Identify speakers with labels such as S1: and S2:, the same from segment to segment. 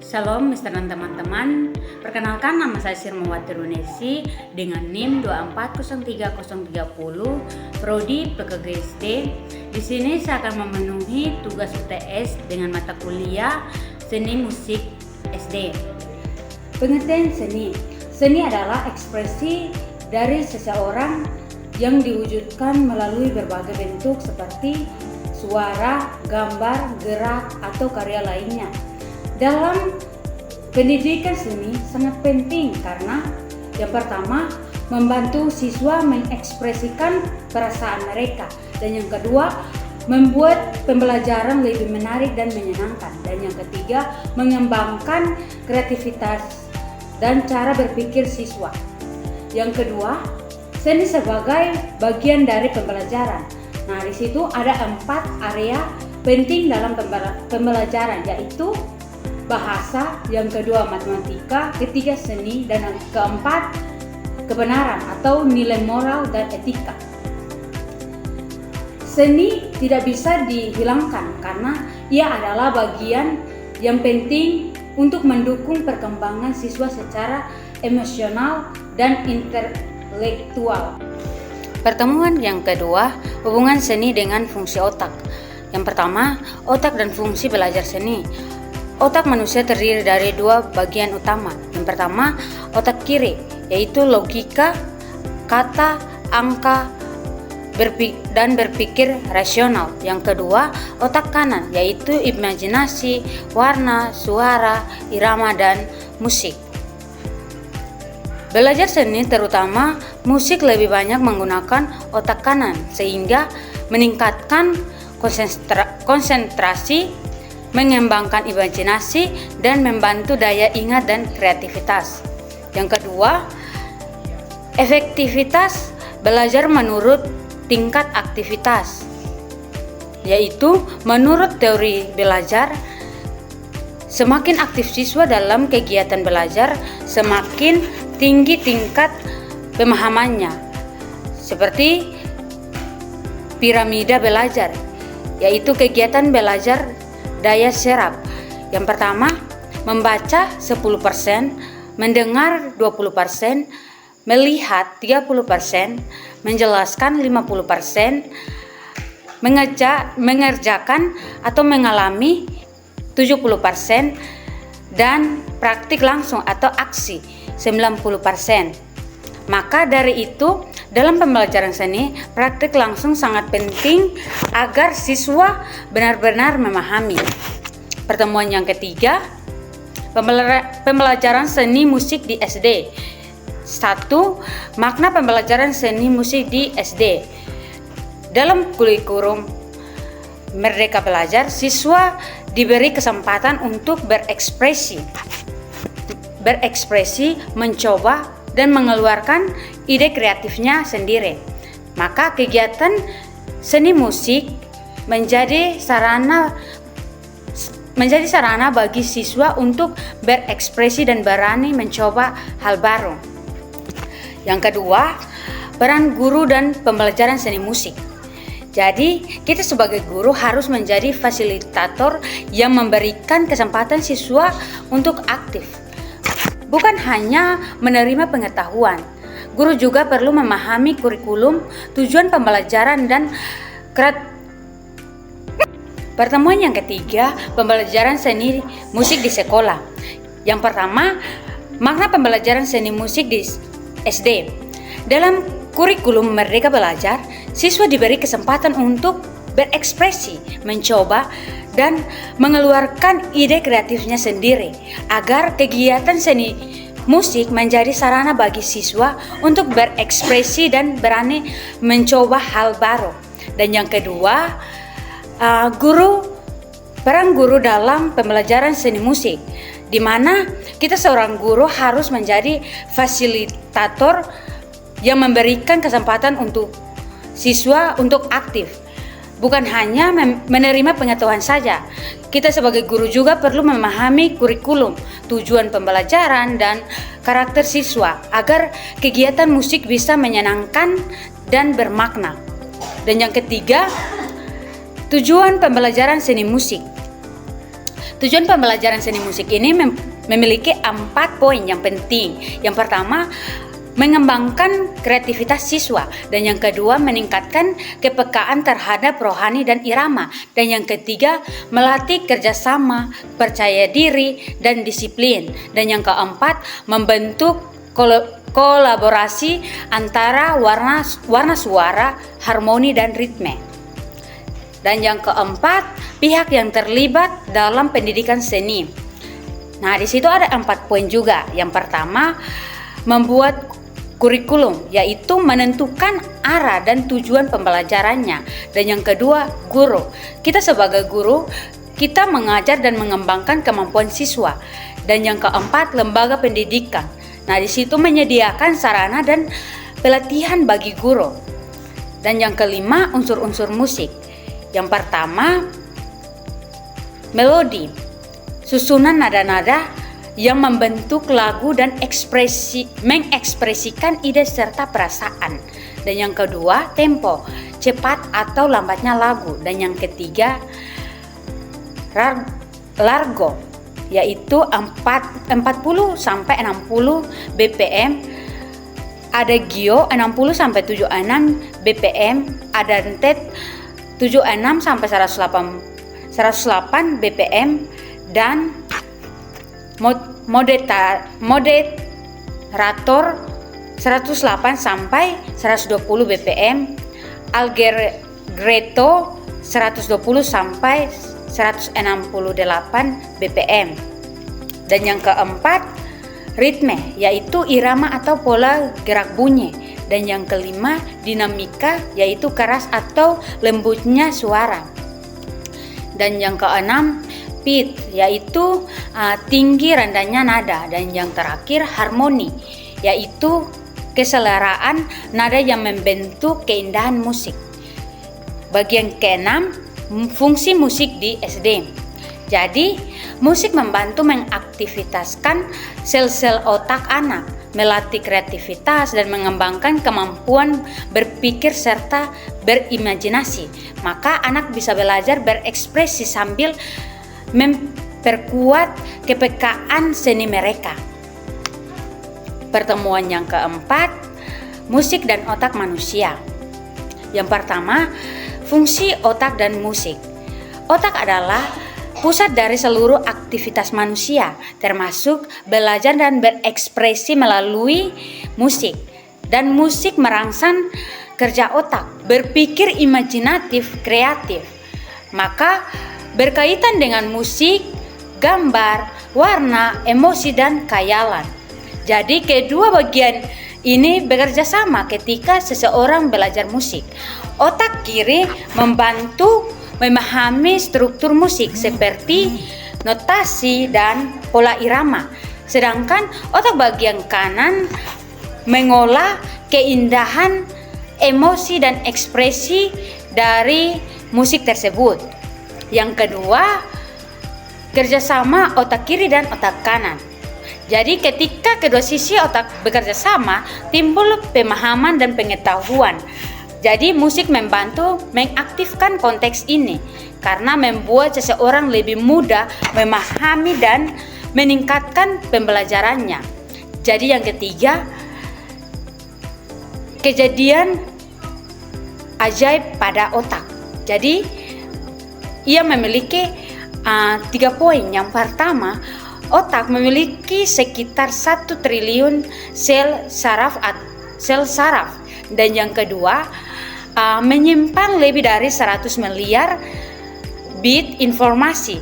S1: Shalom Mister dan teman-teman. Perkenalkan, nama saya Sirmawati Runesi dengan NIM 2403030 Prodi PKGSD. Di sini saya akan memenuhi tugas UTS dengan mata kuliah Seni Musik SD. Pengertian seni. Seni adalah ekspresi dari seseorang yang diwujudkan melalui berbagai bentuk seperti suara, gambar, gerak, atau karya lainnya. Dalam pendidikan seni sangat penting karena yang pertama membantu siswa mengekspresikan perasaan mereka, dan yang kedua membuat pembelajaran lebih menarik dan menyenangkan, dan yang ketiga mengembangkan kreativitas dan cara berpikir siswa. Yang kedua, seni sebagai bagian dari pembelajaran. Nah, di situ ada 4 area penting dalam pembelajaran, yaitu bahasa, yang kedua matematika, ketiga seni, dan yang keempat kebenaran atau nilai moral dan etika. Seni tidak bisa dihilangkan karena ia adalah bagian yang penting untuk mendukung perkembangan siswa secara emosional dan intelektual. Pertemuan yang kedua, hubungan seni dengan fungsi otak. Yang pertama, otak dan fungsi belajar seni. Otak manusia terdiri dari 2 bagian utama. Yang pertama, otak kiri, yaitu logika, kata, angka, dan berpikir rasional. Yang kedua, otak kanan, yaitu imajinasi, warna, suara, irama, dan musik. Belajar seni, terutama musik, lebih banyak menggunakan otak kanan, sehingga meningkatkan konsentrasi, mengembangkan imajinasi, dan membantu daya ingat dan kreativitas. Yang kedua, efektivitas belajar menurut tingkat aktivitas, yaitu menurut teori belajar, semakin aktif siswa dalam kegiatan belajar, semakin tinggi tingkat pemahamannya. Seperti piramida belajar, yaitu kegiatan belajar daya serap. Yang pertama, membaca 10%, mendengar 20%, melihat 30%, menjelaskan 50%, mengerjakan atau mengalami 70%, dan praktik langsung atau aksi 90%. Maka dari itu, dalam pembelajaran seni, praktik langsung sangat penting agar siswa benar-benar memahami. Pertemuan yang ketiga, pembelajaran seni musik di SD. 1. Makna pembelajaran seni musik di SD. Dalam kurikulum Merdeka Belajar, siswa diberi kesempatan untuk berekspresi, mencoba, dan mengeluarkan ide kreatifnya sendiri. Maka kegiatan seni musik menjadi sarana bagi siswa untuk berekspresi dan berani mencoba hal baru. Yang kedua, peran guru dan pembelajaran seni musik. Jadi, kita sebagai guru harus menjadi fasilitator yang memberikan kesempatan siswa untuk aktif, bukan hanya menerima pengetahuan. Guru juga perlu memahami kurikulum, tujuan pembelajaran, dan Pertemuan yang ketiga, pembelajaran seni musik di sekolah. Yang pertama, makna pembelajaran seni musik di SD. Dalam kurikulum Merdeka Belajar, siswa diberi kesempatan untuk berekspresi, mencoba, dan mengeluarkan ide kreatifnya sendiri, agar kegiatan seni musik menjadi sarana bagi siswa untuk berekspresi dan berani mencoba hal baru. Dan yang kedua, peran guru dalam pembelajaran seni musik, di mana kita seorang guru harus menjadi fasilitator yang memberikan kesempatan untuk siswa untuk aktif, bukan hanya menerima pengetahuan saja. Kita sebagai guru juga perlu memahami kurikulum, tujuan pembelajaran, dan karakter siswa agar kegiatan musik bisa menyenangkan dan bermakna. Dan yang ketiga, tujuan pembelajaran seni musik. Tujuan pembelajaran seni musik ini memiliki 4 poin yang penting. Yang pertama, mengembangkan kreativitas siswa, dan yang kedua meningkatkan kepekaan terhadap rohani dan irama, dan yang ketiga melatih kerjasama, percaya diri, dan disiplin, dan yang keempat membentuk kolaborasi antara warna suara, harmoni, dan ritme. Dan yang keempat, pihak yang terlibat dalam pendidikan seni. Nah, di situ ada 4 poin juga. Yang pertama, membuat kurikulum, yaitu menentukan arah dan tujuan pembelajarannya. Dan yang kedua, guru. Kita sebagai guru, kita mengajar dan mengembangkan kemampuan siswa. Dan yang keempat, lembaga pendidikan. Nah, di situ menyediakan sarana dan pelatihan bagi guru. Dan yang kelima, unsur-unsur musik. Yang pertama, melodi, susunan nada-nada yang membentuk lagu dan mengekspresikan ide serta perasaan. Dan yang kedua, tempo, cepat atau lambatnya lagu. Dan yang ketiga, largo, yaitu 40 sampai 60 BPM. Adagio 60 sampai 76 BPM, adantet 76 sampai 108 BPM, dan moderator 108 sampai 120 BPM, allegretto 120 sampai 168 BPM. Dan yang keempat, ritme, yaitu irama atau pola gerak bunyi. Dan yang kelima, dinamika, yaitu keras atau lembutnya suara. Dan yang keenam, pitch, yaitu tinggi rendahnya nada. Dan yang terakhir, harmoni, yaitu keseleraan nada yang membentuk keindahan musik. Bagian keenam, fungsi musik di SD. Jadi, musik membantu mengaktivitaskan sel-sel otak anak, melatih kreativitas dan mengembangkan kemampuan berpikir serta berimajinasi. Maka anak bisa belajar berekspresi sambil memperkuat kepekaan seni mereka. Pertemuan yang keempat, musik dan otak manusia. Yang pertama, fungsi otak dan musik. Otak adalah pusat dari seluruh aktivitas manusia, termasuk belajar dan berekspresi melalui musik. Dan musik merangsang kerja otak, berpikir imajinatif, kreatif. Maka berkaitan dengan musik, gambar, warna, emosi, dan khayalan. Jadi kedua bagian ini bekerja sama ketika seseorang belajar musik. Otak kiri membantu memahami struktur musik seperti notasi dan pola irama, sedangkan otak bagian kanan mengolah keindahan, emosi, dan ekspresi dari musik tersebut. Yang kedua, kerjasama otak kiri dan otak kanan. Jadi ketika kedua sisi otak bekerja sama, timbul pemahaman dan pengetahuan. Jadi musik membantu mengaktifkan konteks ini karena membuat seseorang lebih mudah memahami dan meningkatkan pembelajarannya. Jadi yang ketiga, kejadian ajaib pada otak. Jadi ia memiliki 3 poin. Yang pertama, otak memiliki sekitar 1 triliun sel saraf. Dan yang kedua, menyimpan lebih dari 100 miliar bit informasi,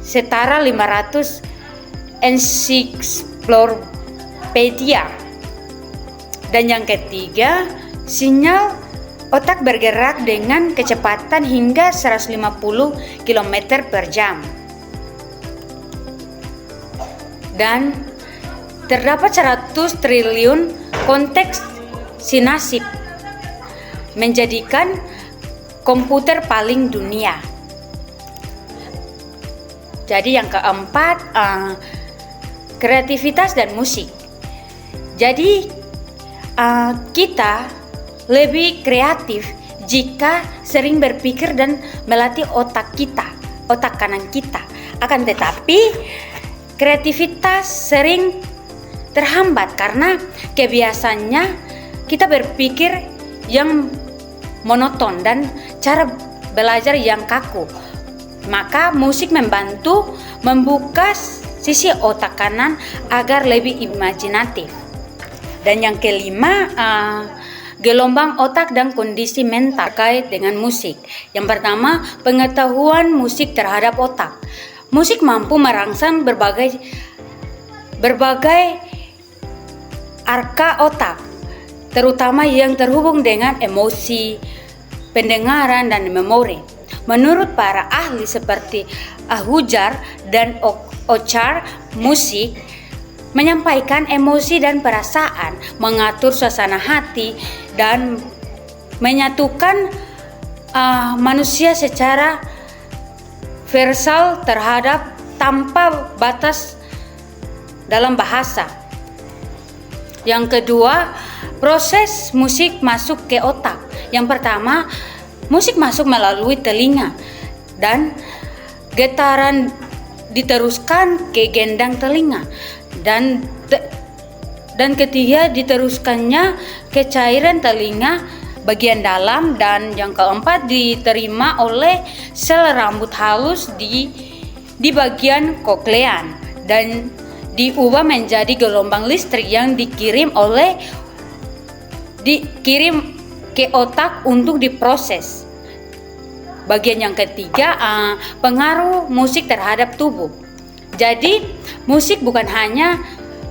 S1: setara 500 ensiklopedia. Dan yang ketiga, sinyal otak bergerak dengan kecepatan hingga 150 km per jam. Dan terdapat 100 triliun konteks sinapsis, menjadikan komputer paling dunia. Jadi yang keempat, kreativitas dan musik. Jadi kita lebih kreatif jika sering berpikir dan melatih otak kita, otak kanan kita, Akan tetapi kreativitas sering terhambat karena kebiasaannya kita berpikir yang monoton dan cara belajar yang kaku. Maka musik membantu membuka sisi otak kanan agar lebih imajinatif. Dan yang kelima, gelombang otak dan kondisi mental terkait dengan musik. Yang pertama, pengetahuan musik terhadap otak. Musik mampu merangsang berbagai arka otak, terutama yang terhubung dengan emosi, pendengaran, dan memori. Menurut para ahli seperti Ahujar dan Ochar, musik menyampaikan emosi dan perasaan, mengatur suasana hati, dan menyatukan manusia secara universal terhadap tanpa batas dalam bahasa. Yang kedua, proses musik masuk ke otak. Yang pertama, musik masuk melalui telinga dan getaran diteruskan ke gendang telinga, dan ketiga diteruskannya ke cairan telinga bagian dalam, dan yang keempat diterima oleh sel rambut halus di bagian koklean dan diubah menjadi gelombang listrik yang dikirim ke otak untuk diproses. Bagian yang ketiga, pengaruh musik terhadap tubuh. Jadi, musik bukan hanya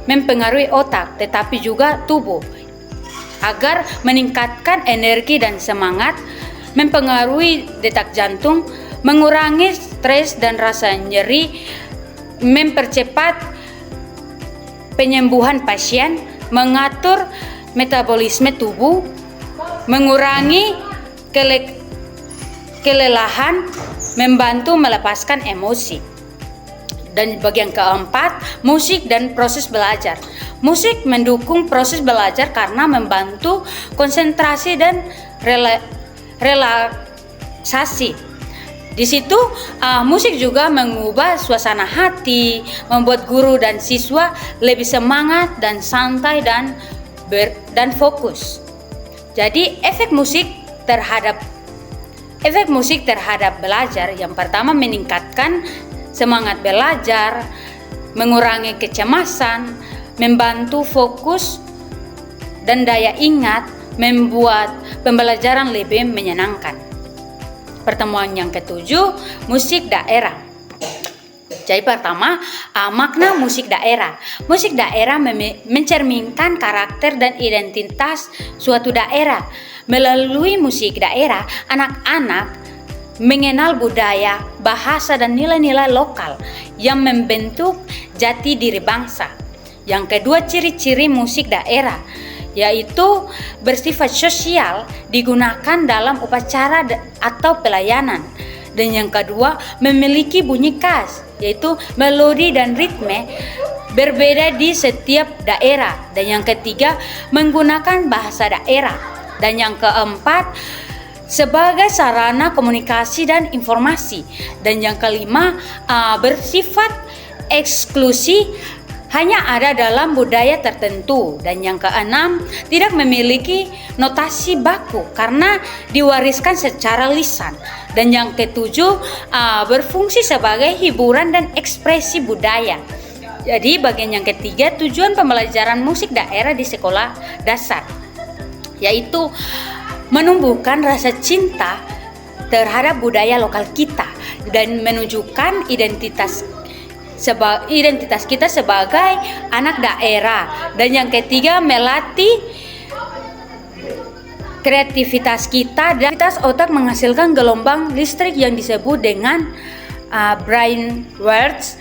S1: mempengaruhi otak, tetapi juga tubuh. Agar meningkatkan energi dan semangat, mempengaruhi detak jantung, mengurangi stres dan rasa nyeri, mempercepat penyembuhan pasien, mengatur metabolisme tubuh, mengurangi kelelahan, membantu melepaskan emosi. Dan bagian keempat, musik dan proses belajar. Musik mendukung proses belajar karena membantu konsentrasi dan relaksasi. Di situ musik juga mengubah suasana hati, membuat guru dan siswa lebih semangat dan santai dan fokus. Jadi efek musik terhadap belajar, yang pertama meningkatkan semangat belajar, mengurangi kecemasan, membantu fokus dan daya ingat, membuat pembelajaran lebih menyenangkan. Pertemuan yang ketujuh, musik daerah. Jadi pertama, makna musik daerah. Musik daerah mencerminkan karakter dan identitas suatu daerah. Melalui musik daerah, anak-anak mengenal budaya, bahasa, dan nilai-nilai lokal yang membentuk jati diri bangsa. Yang kedua, ciri-ciri musik daerah, yaitu bersifat sosial, digunakan dalam upacara atau pelayanan. Dan yang kedua, memiliki bunyi khas, yaitu melodi dan ritme berbeda di setiap daerah. Dan yang ketiga, menggunakan bahasa daerah. Dan yang keempat, sebagai sarana komunikasi dan informasi. Dan yang kelima, bersifat eksklusif, hanya ada dalam budaya tertentu. Dan yang keenam, tidak memiliki notasi baku karena diwariskan secara lisan. Dan yang ketujuh, berfungsi sebagai hiburan dan ekspresi budaya. Jadi bagian yang ketiga, tujuan pembelajaran musik daerah di sekolah dasar, yaitu menumbuhkan rasa cinta terhadap budaya lokal kita dan menunjukkan identitas kita sebagai anak daerah. Dan yang ketiga, melatih kreativitas kita, dan kreativitas otak menghasilkan gelombang listrik yang disebut dengan brain waves,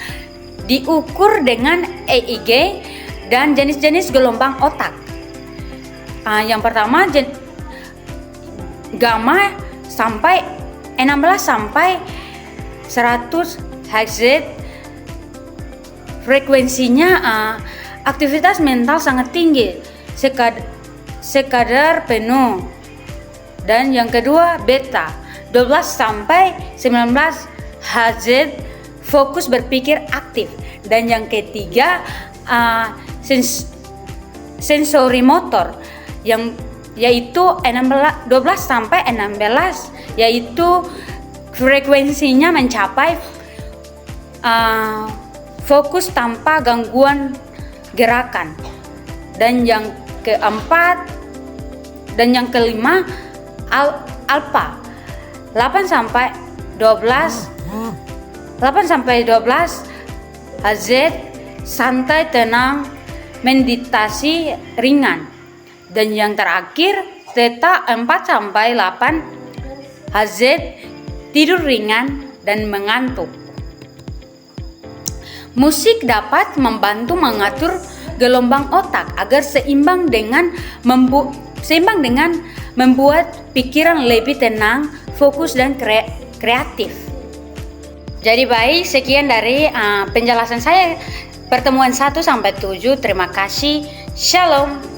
S1: diukur dengan EEG dan jenis-jenis gelombang otak. Yang pertama, gamma sampai 16 sampai 100 Hz. Frekuensinya aktivitas mental sangat tinggi, sekadar penuh. Dan yang kedua, beta 12 sampai 19 Hz. fokus berpikir aktif. Dan yang ketiga sensori motor yang yaitu 12 sampai 16, yaitu frekuensinya mencapai fokus tanpa gangguan gerakan. Dan yang keempat dan yang kelima alpha 8 sampai 12 Hz, santai, tenang, meditasi ringan. Dan yang terakhir theta 4 sampai 8 Hz, tidur ringan dan mengantuk. Musik dapat membantu mengatur gelombang otak agar seimbang dengan membuat pikiran lebih tenang, fokus dan kreatif. Jadi baik, sekian dari penjelasan saya pertemuan 1 sampai 7. Terima kasih. Shalom.